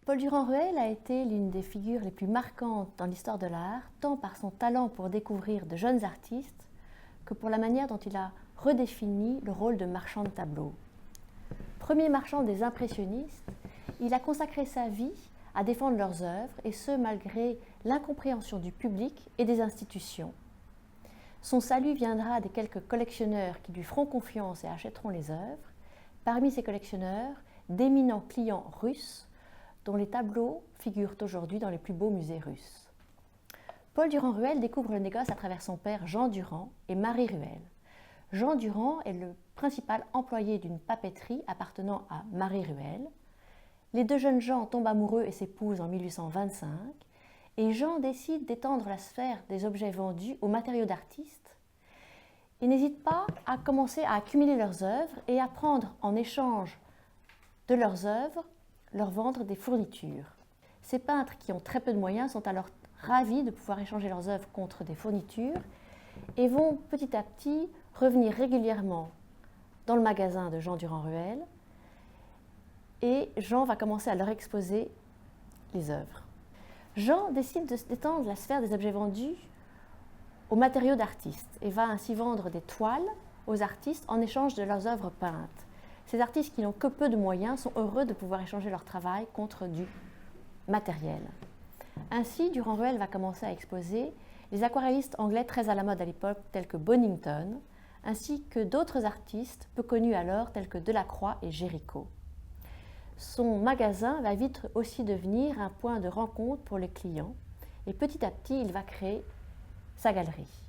Paul Durand-Ruel a été l'une des figures les plus marquantes dans l'histoire de l'art, tant par son talent pour découvrir de jeunes artistes que pour la manière dont il a redéfini le rôle de marchand de tableaux. Premier marchand des impressionnistes, il a consacré sa vie à défendre leurs œuvres, et ce malgré l'incompréhension du public et des institutions. Son salut viendra des quelques collectionneurs qui lui feront confiance et achèteront les œuvres. Parmi ces collectionneurs, d'éminents clients russes, dont les tableaux figurent aujourd'hui dans les plus beaux musées russes. Paul Durand-Ruel découvre le négoce à travers son père Jean Durand et Marie Ruel. Jean Durand est le principal employé d'une papeterie appartenant à Marie Ruel. Les deux jeunes gens tombent amoureux et s'épousent en 1825, et Jean décide d'étendre la sphère des objets vendus aux matériaux d'artistes. Il n'hésite pas à commencer à accumuler leurs œuvres et à prendre en échange de leurs œuvres leur vendre des fournitures. Ces peintres qui ont très peu de moyens sont alors ravis de pouvoir échanger leurs œuvres contre des fournitures et vont petit à petit revenir régulièrement dans le magasin de Jean Durand-Ruel, et Jean va commencer à leur exposer les œuvres. Jean décide d'étendre la sphère des objets vendus aux matériaux d'artistes et va ainsi vendre des toiles aux artistes en échange de leurs œuvres peintes. Ces artistes qui n'ont que peu de moyens sont heureux de pouvoir échanger leur travail contre du matériel. Ainsi, Durand-Ruel va commencer à exposer les aquarellistes anglais très à la mode à l'époque, tels que Bonington, ainsi que d'autres artistes peu connus alors, tels que Delacroix et Géricault. Son magasin va vite aussi devenir un point de rencontre pour les clients, et petit à petit, il va créer sa galerie.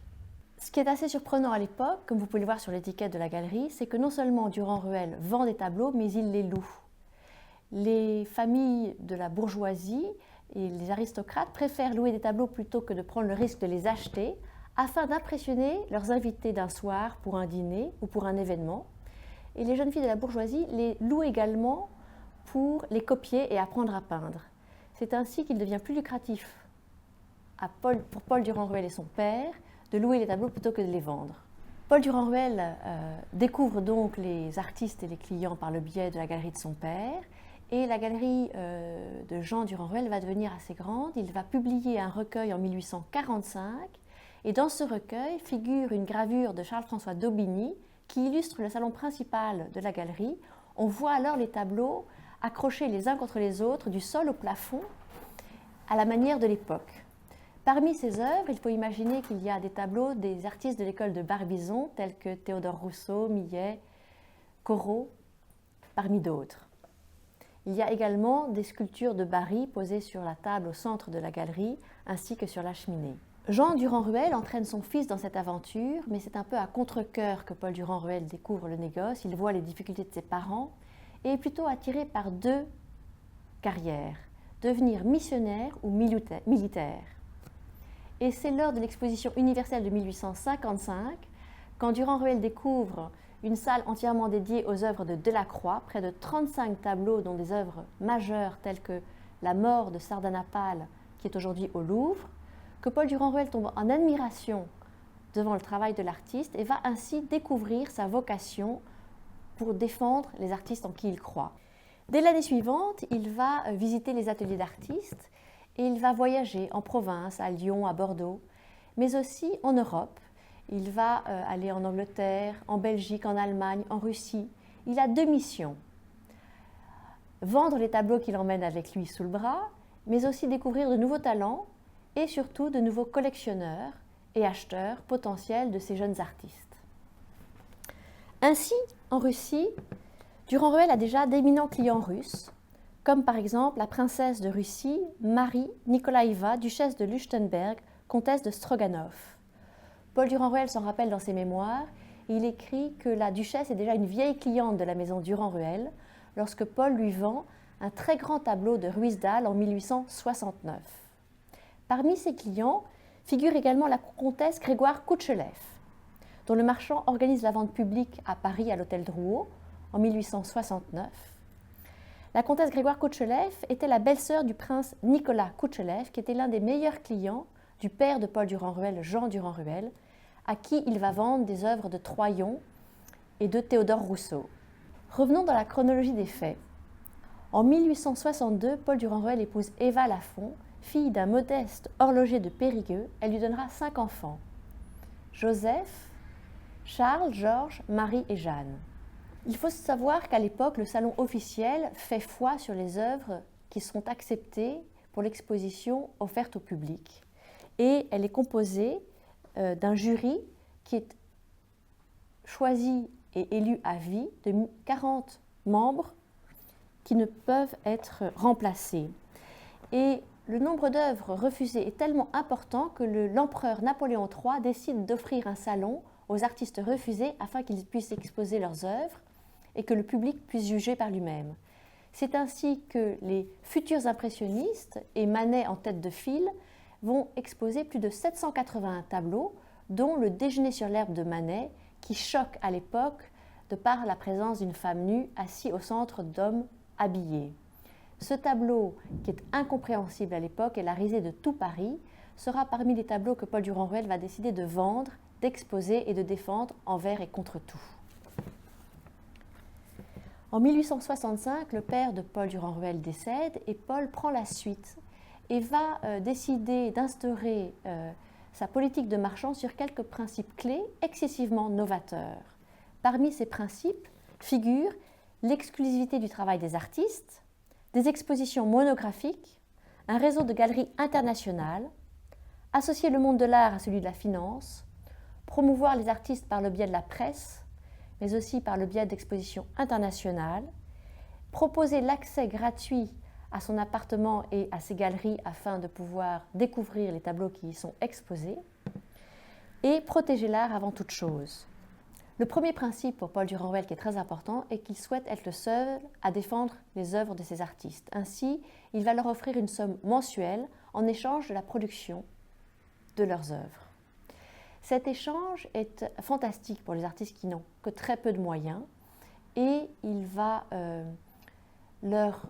Ce qui est assez surprenant à l'époque, comme vous pouvez le voir sur l'étiquette de la galerie, c'est que non seulement Durand-Ruel vend des tableaux, mais il les loue. Les familles de la bourgeoisie et les aristocrates préfèrent louer des tableaux plutôt que de prendre le risque de les acheter, afin d'impressionner leurs invités d'un soir pour un dîner ou pour un événement. Et les jeunes filles de la bourgeoisie les louent également pour les copier et apprendre à peindre. C'est ainsi qu'il devient plus lucratif pour Paul Durand-Ruel et son père de louer les tableaux plutôt que de les vendre. Paul Durand-Ruel découvre donc les artistes et les clients par le biais de la galerie de son père, et la galerie de Jean Durand-Ruel va devenir assez grande. Il va publier un recueil en 1845, et dans ce recueil figure une gravure de Charles-François d'Aubigny qui illustre le salon principal de la galerie. On voit alors les tableaux accrochés les uns contre les autres du sol au plafond à la manière de l'époque. Parmi ces œuvres, il faut imaginer qu'il y a des tableaux des artistes de l'école de Barbizon, tels que Théodore Rousseau, Millet, Corot, parmi d'autres. Il y a également des sculptures de Barye posées sur la table au centre de la galerie, ainsi que sur la cheminée. Jean Durand-Ruel entraîne son fils dans cette aventure, mais c'est un peu à contre-cœur que Paul Durand-Ruel découvre le négoce. Il voit les difficultés de ses parents et est plutôt attiré par deux carrières, devenir missionnaire ou militaire. Et c'est lors de l'exposition universelle de 1855, quand Durand-Ruel découvre une salle entièrement dédiée aux œuvres de Delacroix, près de 35 tableaux dont des œuvres majeures telles que La mort de Sardanapale, qui est aujourd'hui au Louvre, que Paul Durand-Ruel tombe en admiration devant le travail de l'artiste et va ainsi découvrir sa vocation pour défendre les artistes en qui il croit. Dès l'année suivante, il va visiter les ateliers d'artistes et il va voyager en province, à Lyon, à Bordeaux, mais aussi en Europe. Il va aller en Angleterre, en Belgique, en Allemagne, en Russie. Il a deux missions. Vendre les tableaux qu'il emmène avec lui sous le bras, mais aussi découvrir de nouveaux talents et surtout de nouveaux collectionneurs et acheteurs potentiels de ces jeunes artistes. Ainsi, en Russie, Durand-Ruel a déjà d'éminents clients russes, comme par exemple la princesse de Russie, Marie Nikolaïva, duchesse de Leuchtenberg, comtesse de Stroganov. Paul Durand-Ruel s'en rappelle dans ses mémoires, et il écrit que la duchesse est déjà une vieille cliente de la maison Durand-Ruel, lorsque Paul lui vend un très grand tableau de Ruisdael en 1869. Parmi ses clients figure également la comtesse Grégoire Koutchelev, dont le marchand organise la vente publique à Paris à l'hôtel Drouot en 1869. La comtesse Grégoire Koutchelev était la belle-sœur du prince Nicolas Koutchelev, qui était l'un des meilleurs clients du père de Paul Durand-Ruel, Jean Durand-Ruel, à qui il va vendre des œuvres de Troyon et de Théodore Rousseau. Revenons dans la chronologie des faits. En 1862, Paul Durand-Ruel épouse Eva Lafont, fille d'un modeste horloger de Périgueux. Elle lui donnera 5 enfants: Joseph, Charles, Georges, Marie et Jeanne. Il faut savoir qu'à l'époque, le salon officiel fait foi sur les œuvres qui sont acceptées pour l'exposition offerte au public. Et elle est composée d'un jury qui est choisi et élu à vie de 40 membres qui ne peuvent être remplacés. Et le nombre d'œuvres refusées est tellement important que l'empereur Napoléon III décide d'offrir un salon aux artistes refusés afin qu'ils puissent exposer leurs œuvres et que le public puisse juger par lui-même. C'est ainsi que les futurs impressionnistes, et Manet en tête de file, vont exposer plus de 781 tableaux, dont le Déjeuner sur l'herbe de Manet, qui choque à l'époque de par la présence d'une femme nue assise au centre d'hommes habillés. Ce tableau, qui est incompréhensible à l'époque et la risée de tout Paris, sera parmi les tableaux que Paul Durand-Ruel va décider de vendre, d'exposer et de défendre envers et contre tout. En 1865, le père de Paul Durand-Ruel décède et Paul prend la suite et va décider d'instaurer sa politique de marchand sur quelques principes clés excessivement novateurs. Parmi ces principes figurent l'exclusivité du travail des artistes, des expositions monographiques, un réseau de galeries internationales, associer le monde de l'art à celui de la finance, promouvoir les artistes par le biais de la presse, mais aussi par le biais d'expositions internationales, proposer l'accès gratuit à son appartement et à ses galeries afin de pouvoir découvrir les tableaux qui y sont exposés, et protéger l'art avant toute chose. Le premier principe pour Paul Durand-Ruel qui est très important est qu'il souhaite être le seul à défendre les œuvres de ses artistes. Ainsi, il va leur offrir une somme mensuelle en échange de la production de leurs œuvres. Cet échange est fantastique pour les artistes qui n'ont que très peu de moyens et il va leur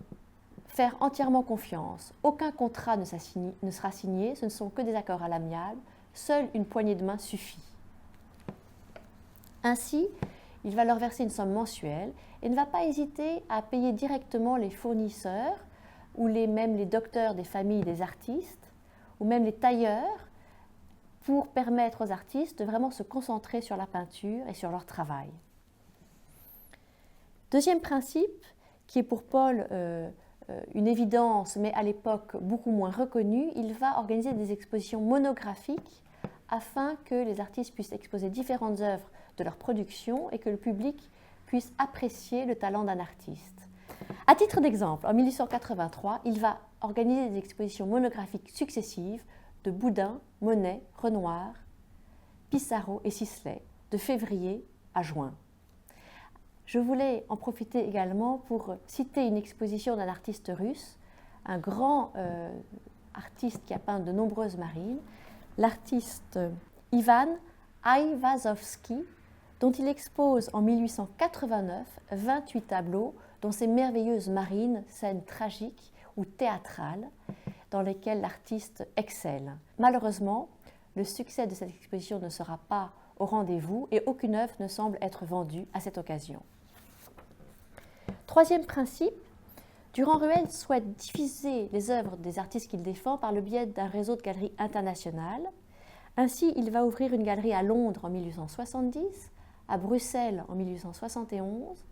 faire entièrement confiance. Aucun contrat ne sera signé, ce ne sont que des accords à l'amiable, seule une poignée de main suffit. Ainsi, il va leur verser une somme mensuelle et ne va pas hésiter à payer directement les fournisseurs ou même les docteurs des familles des artistes ou même les tailleurs pour permettre aux artistes de vraiment se concentrer sur la peinture et sur leur travail. Deuxième principe, qui est pour Paul une évidence, mais à l'époque beaucoup moins reconnue, il va organiser des expositions monographiques afin que les artistes puissent exposer différentes œuvres de leur production et que le public puisse apprécier le talent d'un artiste. À titre d'exemple, en 1883, il va organiser des expositions monographiques successives de Boudin, Monet, Renoir, Pissarro et Sisley, de février à juin. Je voulais en profiter également pour citer une exposition d'un artiste russe, un grand artiste qui a peint de nombreuses marines, l'artiste Ivan Aivazovsky, dont il expose en 1889 28 tableaux, dont ces merveilleuses marines, scènes tragiques ou théâtrales, dans lesquelles l'artiste excelle. Malheureusement, le succès de cette exposition ne sera pas au rendez-vous et aucune œuvre ne semble être vendue à cette occasion. Troisième principe, Durand-Ruel souhaite diffuser les œuvres des artistes qu'il défend par le biais d'un réseau de galeries internationales. Ainsi, il va ouvrir une galerie à Londres en 1870, à Bruxelles en 1871,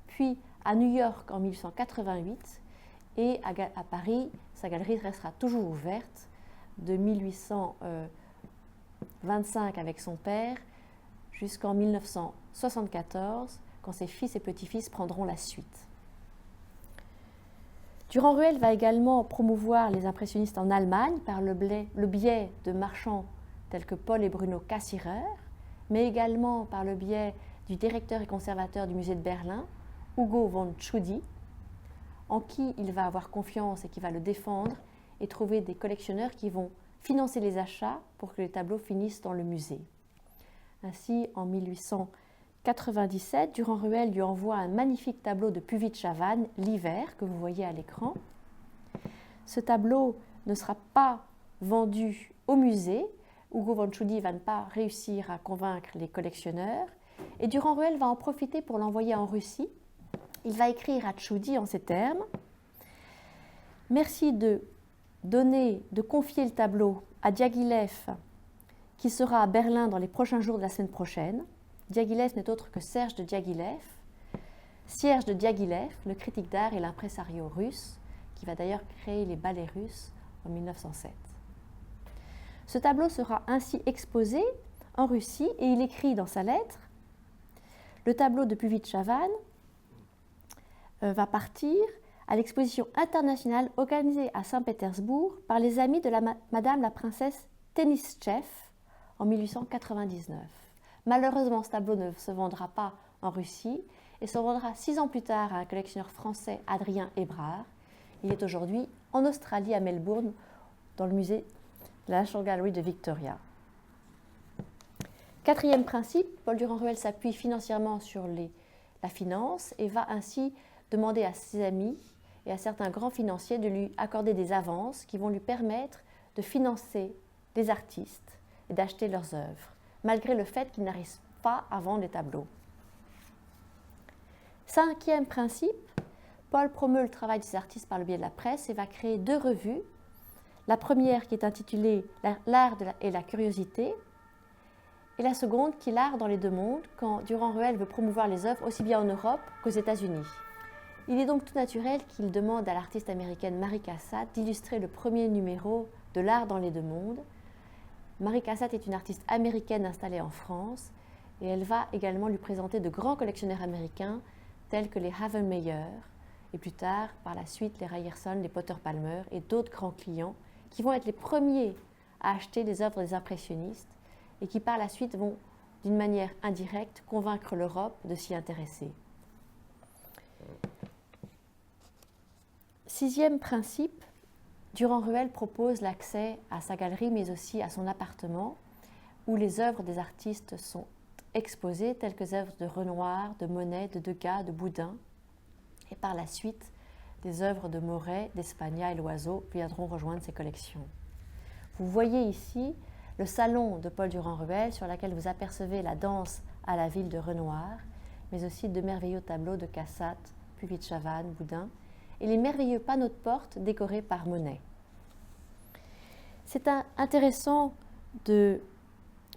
puis à New York en 1888 et à Paris, sa galerie restera toujours ouverte de 1825 avec son père jusqu'en 1974 quand ses fils et petits-fils prendront la suite. Durand-Ruel va également promouvoir les impressionnistes en Allemagne par le biais de marchands tels que Paul et Bruno Cassirer, mais également par le biais du directeur et conservateur du musée de Berlin, Hugo von Tschudi, en qui il va avoir confiance et qui va le défendre et trouver des collectionneurs qui vont financer les achats pour que les tableaux finissent dans le musée. Ainsi, en 1897, Durand-Ruel lui envoie un magnifique tableau de Puvis-de-Chavannes, L'hiver, que vous voyez à l'écran. Ce tableau ne sera pas vendu au musée. Hugo von Tschudi va ne pas réussir à convaincre les collectionneurs. Et Durand-Ruel va en profiter pour l'envoyer en Russie. Il va écrire à Tschudi en ces termes Merci de confier le tableau à Diaghilev, qui sera à Berlin dans les prochains jours de la semaine prochaine. Diaghilev n'est autre que Serge de Diaghilev. Serge de Diaghilev, le critique d'art et l'impresario russe, qui va d'ailleurs créer les ballets russes en 1907. Ce tableau sera ainsi exposé en Russie et il écrit dans sa lettre « Le tableau de Puvis-Chavannes va partir à l'exposition internationale organisée à Saint-Pétersbourg par les amis de Madame la princesse Tenistchev en 1899. Malheureusement, ce tableau ne se vendra pas en Russie et se vendra 6 ans plus tard à un collectionneur français, Adrien Hébrard. Il est aujourd'hui en Australie, à Melbourne, dans le musée de la National Gallery de Victoria. Quatrième principe, Paul Durand-Ruel s'appuie financièrement sur la finance et va ainsi demander à ses amis et à certains grands financiers de lui accorder des avances qui vont lui permettre de financer les artistes et d'acheter leurs œuvres, malgré le fait qu'ils n'arrivent pas à vendre les tableaux. Cinquième principe, Paul promeut le travail des artistes par le biais de la presse et va créer 2 revues. La première qui est intitulée L'art et la curiosité et la seconde qui est L'art dans les 2 mondes, quand Durand-Ruel veut promouvoir les œuvres aussi bien en Europe qu'aux États-Unis. Il est donc tout naturel qu'il demande à l'artiste américaine Mary Cassatt d'illustrer le premier numéro de L'art dans les 2 mondes. Mary Cassatt est une artiste américaine installée en France et elle va également lui présenter de grands collectionneurs américains tels que les Havenmeyer et plus tard, par la suite, les Ryerson, les Potter Palmer et d'autres grands clients qui vont être les premiers à acheter les œuvres des impressionnistes et qui par la suite vont, d'une manière indirecte, convaincre l'Europe de s'y intéresser. 6e principe, Durand-Ruel propose l'accès à sa galerie mais aussi à son appartement où les œuvres des artistes sont exposées telles que les œuvres de Renoir, de Monet, de Degas, de Boudin et par la suite des œuvres de Moret, d'Espagna et Loiseau viendront rejoindre ces collections. Vous voyez ici le salon de Paul Durand-Ruel sur lequel vous apercevez la danse à la ville de Renoir mais aussi de merveilleux tableaux de Cassatt, Puvis-Chavannes, Boudin et les merveilleux panneaux de porte décorés par Monet. C'est intéressant de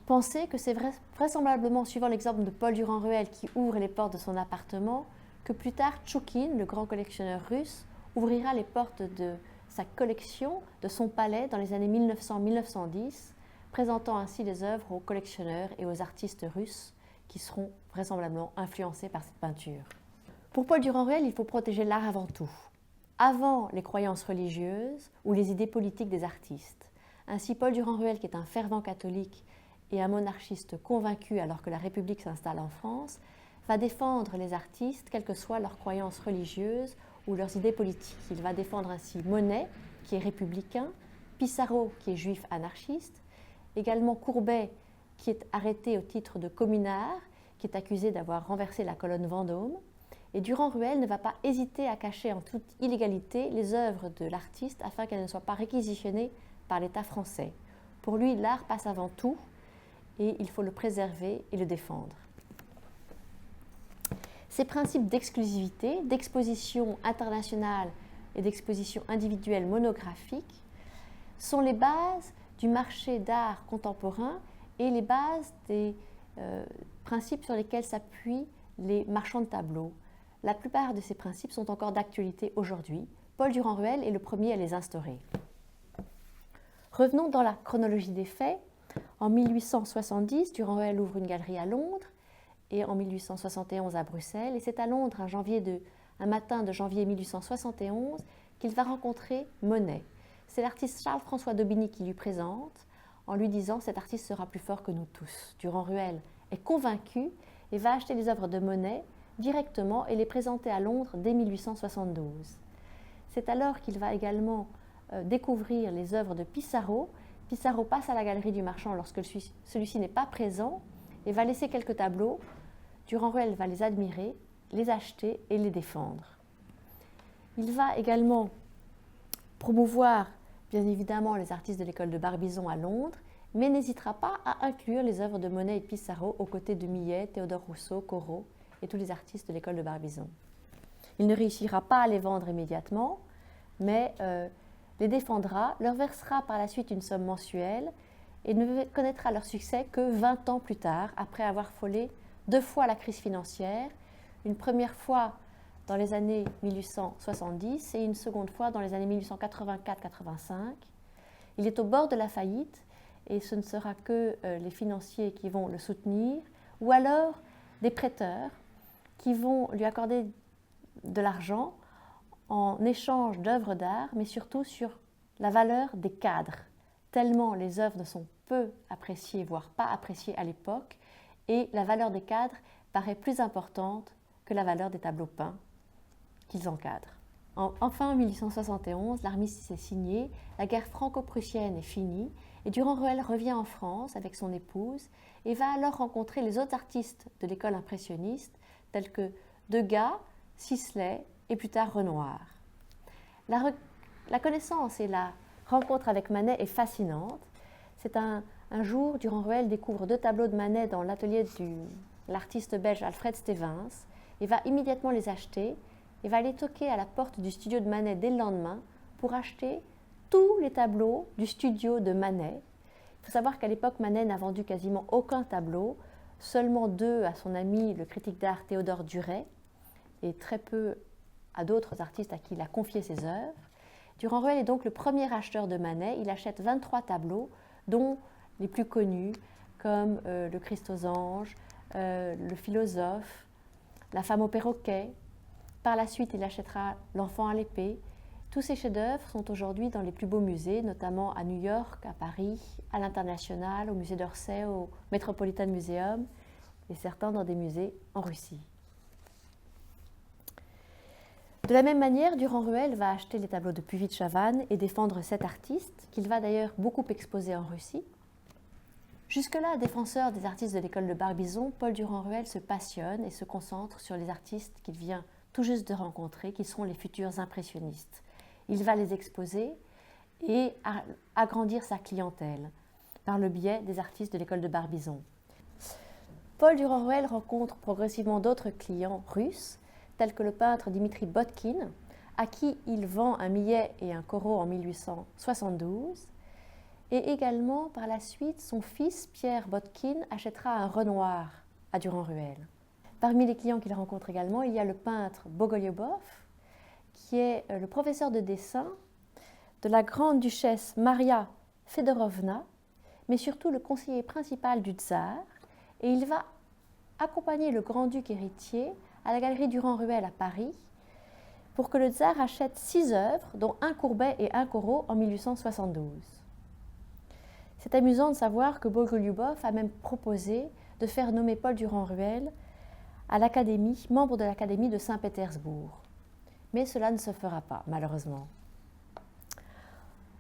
penser que c'est vraisemblablement, suivant l'exemple de Paul Durand-Ruel qui ouvre les portes de son appartement, que plus tard Tchoukine, le grand collectionneur russe, ouvrira les portes de sa collection, de son palais dans les années 1900-1910, présentant ainsi les œuvres aux collectionneurs et aux artistes russes qui seront vraisemblablement influencés par cette peinture. Pour Paul Durand-Ruel, il faut protéger l'art avant tout, avant les croyances religieuses ou les idées politiques des artistes. Ainsi, Paul Durand-Ruel, qui est un fervent catholique et un monarchiste convaincu alors que la République s'installe en France, va défendre les artistes, quelles que soient leurs croyances religieuses ou leurs idées politiques. Il va défendre ainsi Monet, qui est républicain, Pissarro, qui est juif anarchiste, également Courbet, qui est arrêté au titre de communard, qui est accusé d'avoir renversé la colonne Vendôme. Et Durand-Ruel ne va pas hésiter à cacher en toute illégalité les œuvres de l'artiste afin qu'elles ne soient pas réquisitionnées par l'État français. Pour lui, l'art passe avant tout et il faut le préserver et le défendre. Ces principes d'exclusivité, d'exposition internationale et d'exposition individuelle monographique sont les bases du marché d'art contemporain et les bases des principes sur lesquels s'appuient les marchands de tableaux. La plupart de ces principes sont encore d'actualité aujourd'hui. Paul Durand-Ruel est le premier à les instaurer. Revenons dans la chronologie des faits. En 1870, Durand-Ruel ouvre une galerie à Londres et en 1871 à Bruxelles. Et c'est à Londres, un matin de janvier 1871, qu'il va rencontrer Monet. C'est l'artiste Charles-François d'Aubigny qui lui présente en lui disant « Cet artiste sera plus fort que nous tous ». Durand-Ruel est convaincu et va acheter les œuvres de Monet directement et les présenter à Londres dès 1872. C'est alors qu'il va également découvrir les œuvres de Pissarro. Pissarro passe à la galerie du marchand lorsque celui-ci n'est pas présent et va laisser quelques tableaux. Durand-Ruel va les admirer, les acheter et les défendre. Il va également promouvoir bien évidemment les artistes de l'école de Barbizon à Londres, mais n'hésitera pas à inclure les œuvres de Monet et de Pissarro aux côtés de Millet, Théodore Rousseau, Corot et tous les artistes de l'école de Barbizon. Il ne réussira pas à les vendre immédiatement, mais les défendra, leur versera par la suite une somme mensuelle et ne connaîtra leur succès que 20 ans plus tard, après avoir frôlé 2 fois la crise financière, une première fois dans les années 1870 et une seconde fois dans les années 1884-85. Il est au bord de la faillite et ce ne sera que les financiers qui vont le soutenir ou alors des prêteurs qui vont lui accorder de l'argent en échange d'œuvres d'art, mais surtout sur la valeur des cadres, tellement les œuvres sont peu appréciées, voire pas appréciées à l'époque, et la valeur des cadres paraît plus importante que la valeur des tableaux peints qu'ils encadrent. Enfin, en 1871, l'armistice est signé, la guerre franco-prussienne est finie, et Durand-Ruel revient en France avec son épouse et va alors rencontrer les autres artistes de l'école impressionniste, tels que Degas, Sisley et plus tard Renoir. La connaissance et la rencontre avec Manet est fascinante. C'est un jour, Durand-Ruel découvre 2 tableaux de Manet dans l'atelier de l'artiste belge Alfred Stevens et va immédiatement les acheter et va aller toquer à la porte du studio de Manet dès le lendemain pour acheter tous les tableaux du studio de Manet. Il faut savoir qu'à l'époque, Manet n'a vendu quasiment aucun tableau, seulement 2 à son ami le critique d'art Théodore Duret et très peu à d'autres artistes à qui il a confié ses œuvres. Durand-Ruel est donc le premier acheteur de Manet. Il achète 23 tableaux, dont les plus connus, comme le Christ aux anges, le philosophe, la femme au perroquet. Par la suite, il achètera l'enfant à l'épée. Tous ces chefs-d'œuvre sont aujourd'hui dans les plus beaux musées, notamment à New York, à Paris, à l'International, au musée d'Orsay, au Metropolitan Museum, et certains dans des musées en Russie. De la même manière, Durand-Ruel va acheter les tableaux de Puvis-de-Chavannes et défendre cet artiste, qu'il va d'ailleurs beaucoup exposer en Russie. Jusque-là, défenseur des artistes de l'école de Barbizon, Paul Durand-Ruel se passionne et se concentre sur les artistes qu'il vient tout juste de rencontrer, qui seront les futurs impressionnistes. Il va les exposer et agrandir sa clientèle par le biais des artistes de l'école de Barbizon. Paul Durand-Ruel rencontre progressivement d'autres clients russes, tels que le peintre Dimitri Botkin, à qui il vend un millet et un Corot en 1872, et également par la suite son fils Pierre Botkin achètera un Renoir à Durand-Ruel. Parmi les clients qu'il rencontre également, il y a le peintre Bogolyubov, qui est le professeur de dessin de la grande duchesse Maria Fedorovna, mais surtout le conseiller principal du tsar, et il va accompagner le grand-duc héritier à la galerie Durand-Ruel à Paris pour que le tsar achète 6 œuvres, dont un Courbet et un Corot en 1872. C'est amusant de savoir que Bogolyubov a même proposé de faire nommer Paul Durand-Ruel à l'académie, membre de l'académie de Saint-Pétersbourg. Mais cela ne se fera pas, malheureusement.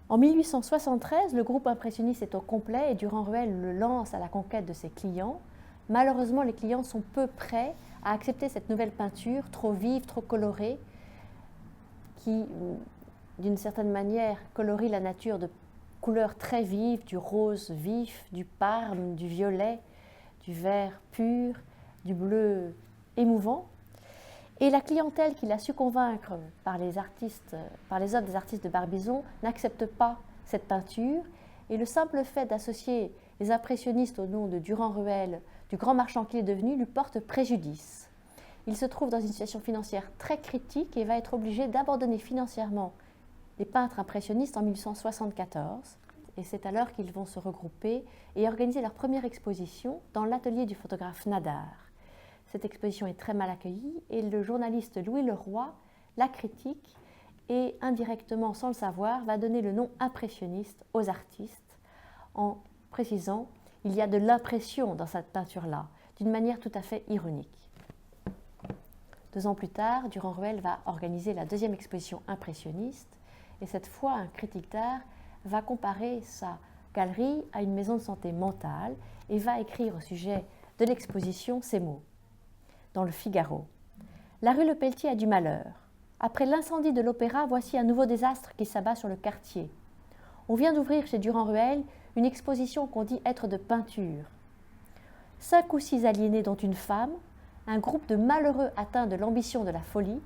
En 1873, le groupe impressionniste est au complet et Durand-Ruel le lance à la conquête de ses clients. Malheureusement, les clients sont peu prêts à accepter cette nouvelle peinture, trop vive, trop colorée, qui, d'une certaine manière, colorie la nature de couleurs très vives, du rose vif, du parme, du violet, du vert pur, du bleu émouvant. Et la clientèle qu'il a su convaincre par les œuvres des artistes de Barbizon n'accepte pas cette peinture. Et le simple fait d'associer les impressionnistes au nom de Durand-Ruel, du grand marchand qu'il est devenu, lui porte préjudice. Il se trouve dans une situation financière très critique et va être obligé d'abandonner financièrement les peintres impressionnistes en 1874. Et c'est alors qu'ils vont se regrouper et organiser leur première exposition dans l'atelier du photographe Nadar. Cette exposition est très mal accueillie et le journaliste Louis Leroy la critique et indirectement, sans le savoir, va donner le nom impressionniste aux artistes en précisant « il y a de l'impression dans cette peinture-là » d'une manière tout à fait ironique. 2 ans plus tard, Durand-Ruel va organiser la deuxième exposition impressionniste et cette fois, un critique d'art va comparer sa galerie à une maison de santé mentale et va écrire au sujet de l'exposition ces mots. Dans le Figaro. La rue Le Pelletier a du malheur. Après l'incendie de l'Opéra, voici un nouveau désastre qui s'abat sur le quartier. On vient d'ouvrir chez Durand-Ruel une exposition qu'on dit être de peinture. 5 ou 6 aliénés dont une femme, un groupe de malheureux atteints de l'ambition de la folie.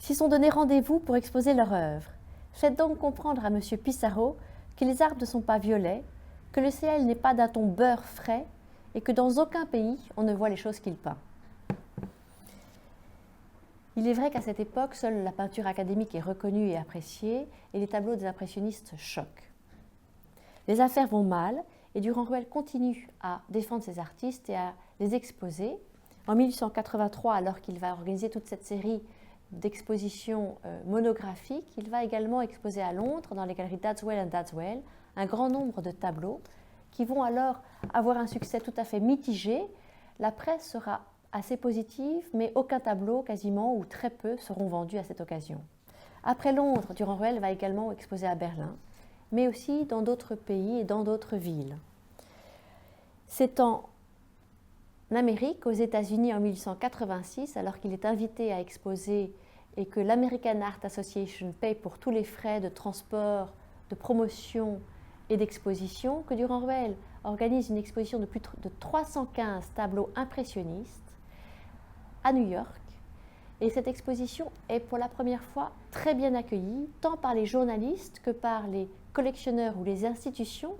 s'y sont donné rendez-vous pour exposer leur œuvre. Faites donc comprendre à M. Pissarro que les arbres ne sont pas violets, que le ciel n'est pas d'un ton beurre frais et que dans aucun pays on ne voit les choses qu'il peint. Il est vrai qu'à cette époque, seule la peinture académique est reconnue et appréciée, et les tableaux des impressionnistes choquent. Les affaires vont mal, et Durand-Ruel continue à défendre ses artistes et à les exposer. En 1883, alors qu'il va organiser toute cette série d'expositions monographiques, il va également exposer à Londres, dans les galeries Dadswell & Dadswell, un grand nombre de tableaux qui vont alors avoir un succès tout à fait mitigé. La presse sera assez positive, mais aucun tableau, quasiment, ou très peu, seront vendus à cette occasion. Après Londres, Durand-Ruel va également exposer à Berlin, mais aussi dans d'autres pays et dans d'autres villes. C'est en Amérique, aux États-Unis, en 1886, alors qu'il est invité à exposer et que l'American Art Association paye pour tous les frais de transport, de promotion et d'exposition, que Durand-Ruel organise une exposition de plus de 315 tableaux impressionnistes à New York. Et cette exposition est pour la première fois très bien accueillie, tant par les journalistes que par les collectionneurs ou les institutions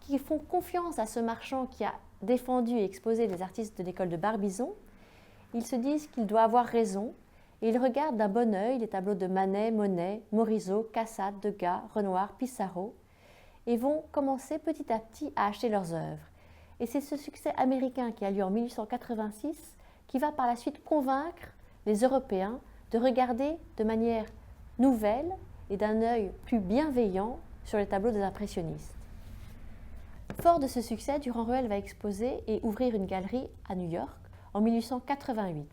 qui font confiance à ce marchand qui a défendu et exposé les artistes de l'école de Barbizon. Ils se disent qu'il doit avoir raison et ils regardent d'un bon œil les tableaux de Manet, Monet, Morisot, Cassatt, Degas, Renoir, Pissarro et vont commencer petit à petit à acheter leurs œuvres. Et c'est ce succès américain qui a lieu en 1886 qui va par la suite convaincre les Européens de regarder de manière nouvelle et d'un œil plus bienveillant sur les tableaux des impressionnistes. Fort de ce succès, Durand-Ruel va exposer et ouvrir une galerie à New York en 1888.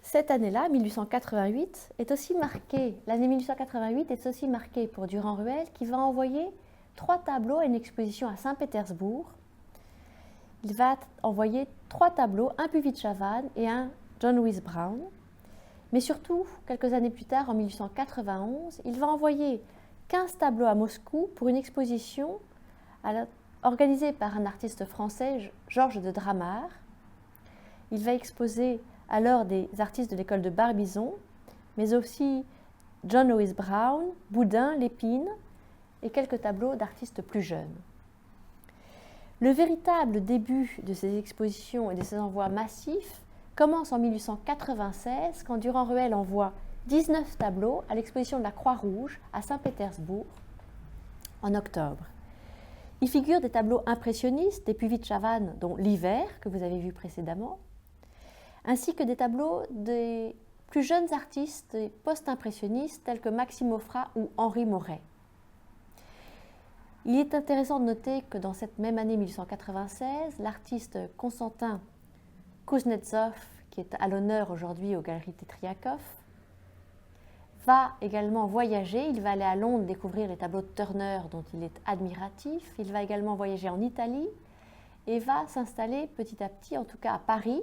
Cette année-là, 1888, est aussi marquée, l'année 1888 est aussi marquée pour Durand-Ruel qui va envoyer 3 tableaux à une exposition à Saint-Pétersbourg. Il va envoyer 3 tableaux, un Puvis-de-Chavannes et un John Louis Brown. Mais surtout, quelques années plus tard, en 1891, il va envoyer 15 tableaux à Moscou pour une exposition organisée par un artiste français, Georges de Dramart. Il va exposer alors des artistes de l'école de Barbizon, mais aussi John Louis Brown, Boudin, Lépine et quelques tableaux d'artistes plus jeunes. Le véritable début de ces expositions et de ces envois massifs commence en 1896 quand Durand-Ruel envoie 19 tableaux à l'exposition de la Croix-Rouge à Saint-Pétersbourg en octobre. Il figure des tableaux impressionnistes, des Puvis-de-Chavannes, dont L'Hiver, que vous avez vu précédemment, ainsi que des tableaux des plus jeunes artistes post-impressionnistes tels que Maxime Auffrat ou Henri Moret. Il est intéressant de noter que dans cette même année 1896, l'artiste Konstantin Kuznetsov, qui est à l'honneur aujourd'hui aux Galeries Tetriakov, va également voyager. Il va aller à Londres découvrir les tableaux de Turner dont il est admiratif. Il va également voyager en Italie et va s'installer petit à petit, en tout cas à Paris,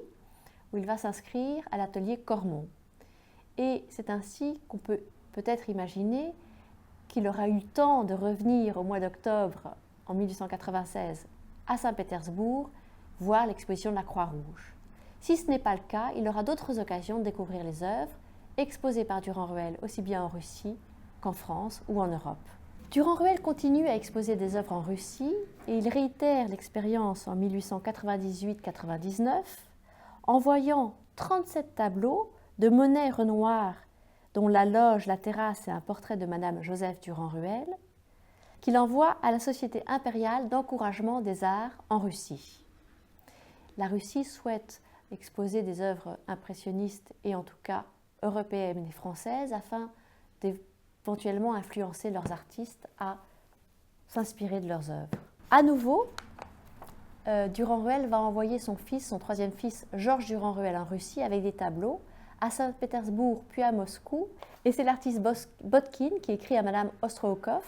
où il va s'inscrire à l'atelier Cormon. Et c'est ainsi qu'on peut peut-être imaginer qu'il aura eu le temps de revenir au mois d'octobre en 1896 à Saint-Pétersbourg, voir l'exposition de la Croix-Rouge. Si ce n'est pas le cas, il aura d'autres occasions de découvrir les œuvres exposées par Durand-Ruel aussi bien en Russie qu'en France ou en Europe. Durand-Ruel continue à exposer des œuvres en Russie et il réitère l'expérience en 1898-99 en voyant 37 tableaux de Monet et Renoir, dont la loge, la terrasse et un portrait de Madame Joseph Durand-Ruel, qu'il envoie à la Société impériale d'encouragement des arts en Russie. La Russie souhaite exposer des œuvres impressionnistes et en tout cas européennes et françaises afin d'éventuellement influencer leurs artistes à s'inspirer de leurs œuvres. À nouveau, Durand-Ruel va envoyer son fils, son troisième fils, Georges Durand-Ruel en Russie avec des tableaux à Saint-Pétersbourg puis à Moscou. Et c'est l'artiste Botkin qui écrit à Madame Ostrohokov: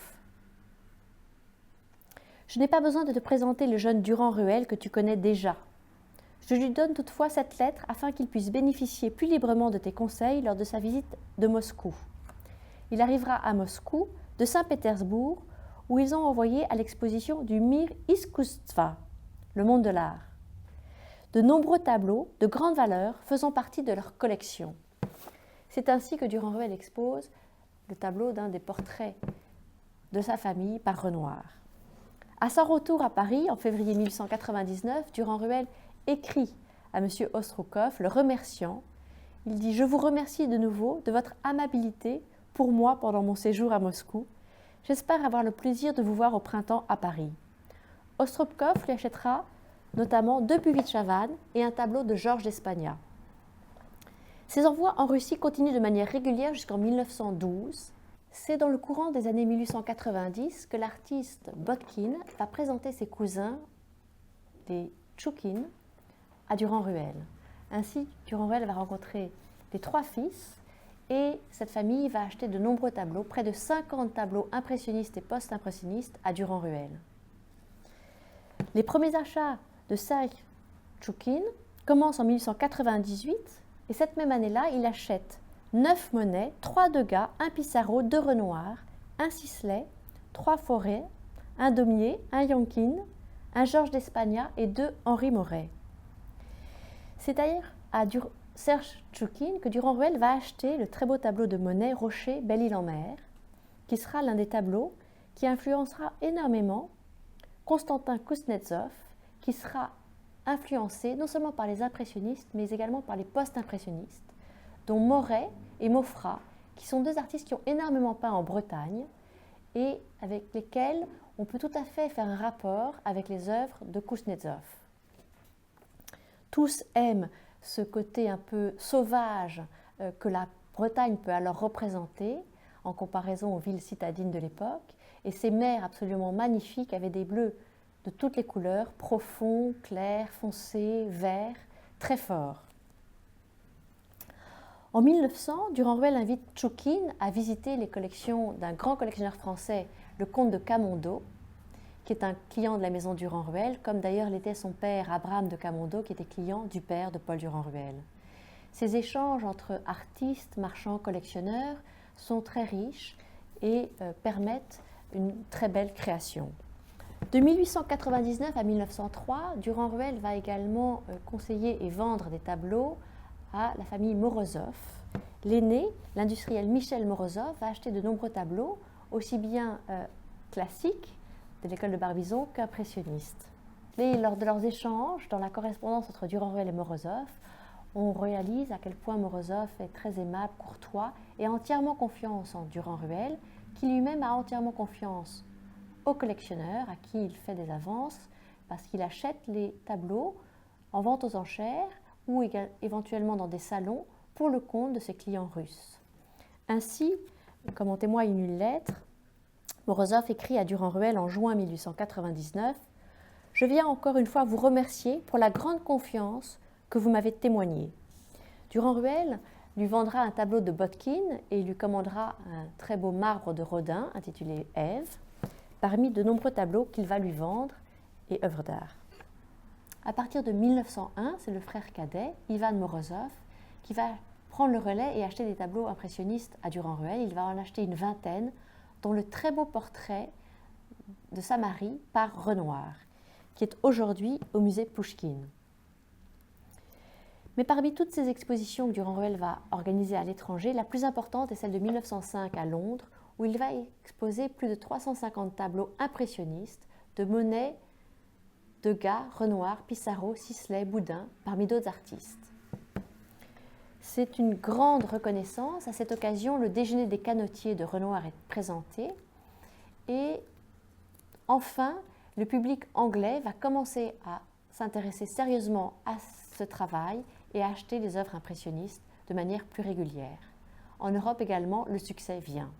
« Je n'ai pas besoin de te présenter le jeune Durand-Ruel que tu connais déjà. Je lui donne toutefois cette lettre afin qu'il puisse bénéficier plus librement de tes conseils lors de sa visite de Moscou. Il arrivera à Moscou de Saint-Pétersbourg où ils ont envoyé à l'exposition du Mir Iskousstva, le monde de l'art, de nombreux tableaux de grande valeur faisant partie de leur collection. C'est ainsi que Durand-Ruel expose le tableau d'un des portraits de sa famille par Renoir. À son retour à Paris, en février 1899, Durand-Ruel écrit à M. Ostroukoff, le remerciant. Il dit « Je vous remercie de nouveau de votre amabilité pour moi pendant mon séjour à Moscou. J'espère avoir le plaisir de vous voir au printemps à Paris. » Ostroukoff lui achètera notamment 2 buvis de Chavannes et un tableau de Georges d'Espagna. Ces envois en Russie continuent de manière régulière jusqu'en 1912. C'est dans le courant des années 1890 que l'artiste Botkin va présenter ses cousins, les Tchoukine, à Durand-Ruel. Ainsi, Durand-Ruel va rencontrer les 3 fils et cette famille va acheter de nombreux tableaux, près de 50 tableaux impressionnistes et post-impressionnistes à Durand-Ruel. Les premiers achats de Serge Tchoukine commencent en 1898 et cette même année-là, il achète 9 Monet, 3 Degas, 1 Pissarro, 2 Renoir, 1 Sisley, 3 Forêt, 1 Daumier, 1 Yankin, 1 Georges d'Espagna et 2 Henri Moret. C'est d'ailleurs à Serge Tchoukine que Durand-Ruel va acheter le très beau tableau de Monet, Rocher, Belle-Île-en-Mer, qui sera l'un des tableaux qui influencera énormément Konstantin Kuznetsov, qui sera influencé non seulement par les impressionnistes, mais également par les post-impressionnistes, dont Moret et Maufra, qui sont 2 artistes qui ont énormément peint en Bretagne et avec lesquels on peut tout à fait faire un rapport avec les œuvres de Kuznetsov. Tous aiment ce côté un peu sauvage que la Bretagne peut alors représenter en comparaison aux villes citadines de l'époque, et ces mers absolument magnifiques avaient des bleus de toutes les couleurs, profonds, clairs, foncés, verts, très forts. En 1900, Durand-Ruel invite Tchoukine à visiter les collections d'un grand collectionneur français, le comte de Camondo, qui est un client de la maison Durand-Ruel, comme d'ailleurs l'était son père Abraham de Camondo, qui était client du père de Paul Durand-Ruel. Ces échanges entre artistes, marchands, collectionneurs sont très riches et permettent une très belle création. De 1899 à 1903, Durand-Ruel va également conseiller et vendre des tableaux à la famille Morozov. L'aîné, l'industriel Michel Morozov, va acheter de nombreux tableaux, aussi bien classiques de l'école de Barbizon qu'impressionnistes. Et lors de leurs échanges, dans la correspondance entre Durand-Ruel et Morozov, on réalise à quel point Morozov est très aimable, courtois et entièrement confiance en Durand-Ruel, qui lui-même a entièrement confiance au collectionneur à qui il fait des avances parce qu'il achète les tableaux en vente aux enchères ou éventuellement dans des salons pour le compte de ses clients russes. Ainsi, comme en témoigne une lettre, Morozov écrit à Durand-Ruel en juin 1899 « Je viens encore une fois vous remercier pour la grande confiance que vous m'avez témoignée. » Durand-Ruel lui vendra un tableau de Botkin et lui commandera un très beau marbre de Rodin intitulé Ève, parmi de nombreux tableaux qu'il va lui vendre et œuvres d'art. À partir de 1901, c'est le frère cadet, Ivan Morozov, qui va prendre le relais et acheter des tableaux impressionnistes à Durand-Ruel. Il va en acheter une vingtaine, dont le très beau portrait de sa Marie par Renoir, qui est aujourd'hui au musée Pouchkine. Mais parmi toutes ces expositions que Durand-Ruel va organiser à l'étranger, la plus importante est celle de 1905 à Londres, où il va exposer plus de 350 tableaux impressionnistes de Monet, Degas, Renoir, Pissarro, Sisley, Boudin, parmi d'autres artistes. C'est une grande reconnaissance. À cette occasion, le déjeuner des canotiers de Renoir est présenté. Et enfin, le public anglais va commencer à s'intéresser sérieusement à ce travail et à acheter des œuvres impressionnistes de manière plus régulière. En Europe également, le succès vient.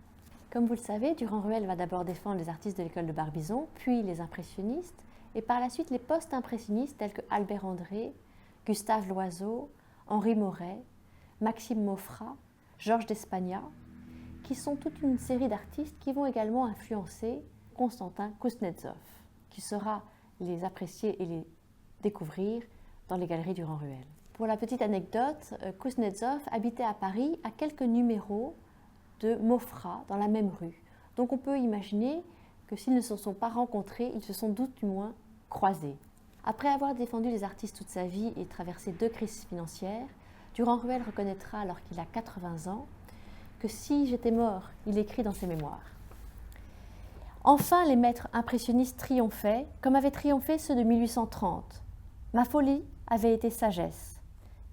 Comme vous le savez, Durand-Ruel va d'abord défendre les artistes de l'école de Barbizon, puis les impressionnistes, et par la suite les post-impressionnistes tels que Albert André, Gustave Loiseau, Henri Moret, Maxime Maufra, Georges d'Espagna, qui sont toute une série d'artistes qui vont également influencer Konstantin Kuznetsov, qui saura les apprécier et les découvrir dans les galeries Durand-Ruel. Pour la petite anecdote, Kuznetsov habitait à Paris à quelques numéros de Maufra, dans la même rue. Donc on peut imaginer que s'ils ne se sont pas rencontrés, ils se sont du moins croisés. Après avoir défendu les artistes toute sa vie et traversé 2 crises financières, Durand-Ruel reconnaîtra, alors qu'il a 80 ans, que si j'étais mort, il écrit dans ses mémoires. Enfin, les maîtres impressionnistes triomphaient, comme avaient triomphé ceux de 1830. Ma folie avait été sagesse.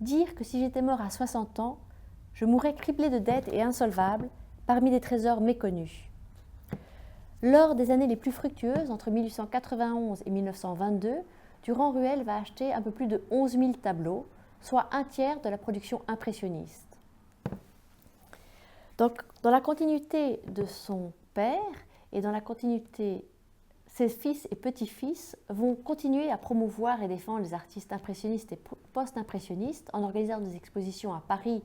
Dire que si j'étais mort à 60 ans, je mourrais criblé de dettes et insolvable parmi des trésors méconnus. Lors des années les plus fructueuses, entre 1891 et 1922, Durand-Ruel va acheter un peu plus de 11 000 tableaux, soit un tiers de la production impressionniste. Donc, dans la continuité de son père et dans la continuité, ses fils et petits-fils vont continuer à promouvoir et défendre les artistes impressionnistes et post-impressionnistes en organisant des expositions à Paris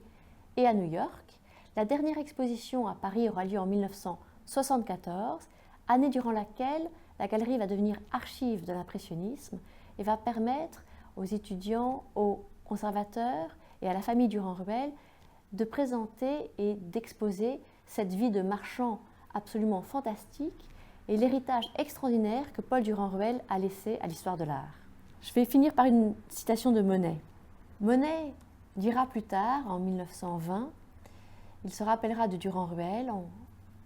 et à New York. La dernière exposition à Paris aura lieu en 1974, année durant laquelle la galerie va devenir archive de l'impressionnisme et va permettre aux étudiants, aux conservateurs et à la famille Durand-Ruel de présenter et d'exposer cette vie de marchand absolument fantastique et l'héritage extraordinaire que Paul Durand-Ruel a laissé à l'histoire de l'art. Je vais finir par une citation de Monet. Monet dira plus tard, en 1920, il se rappellera de Durand-Ruel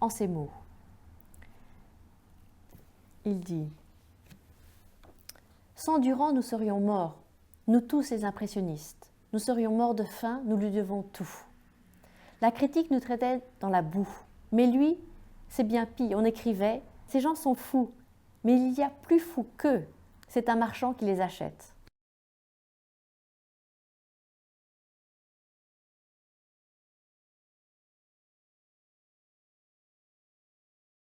en ces mots. Il dit « Sans Durand, nous serions morts, nous tous ces impressionnistes. Nous serions morts de faim, nous lui devons tout. La critique nous traitait dans la boue, mais lui, c'est bien pis, on écrivait « Ces gens sont fous, mais il y a plus fous qu'eux, c'est un marchand qui les achète. »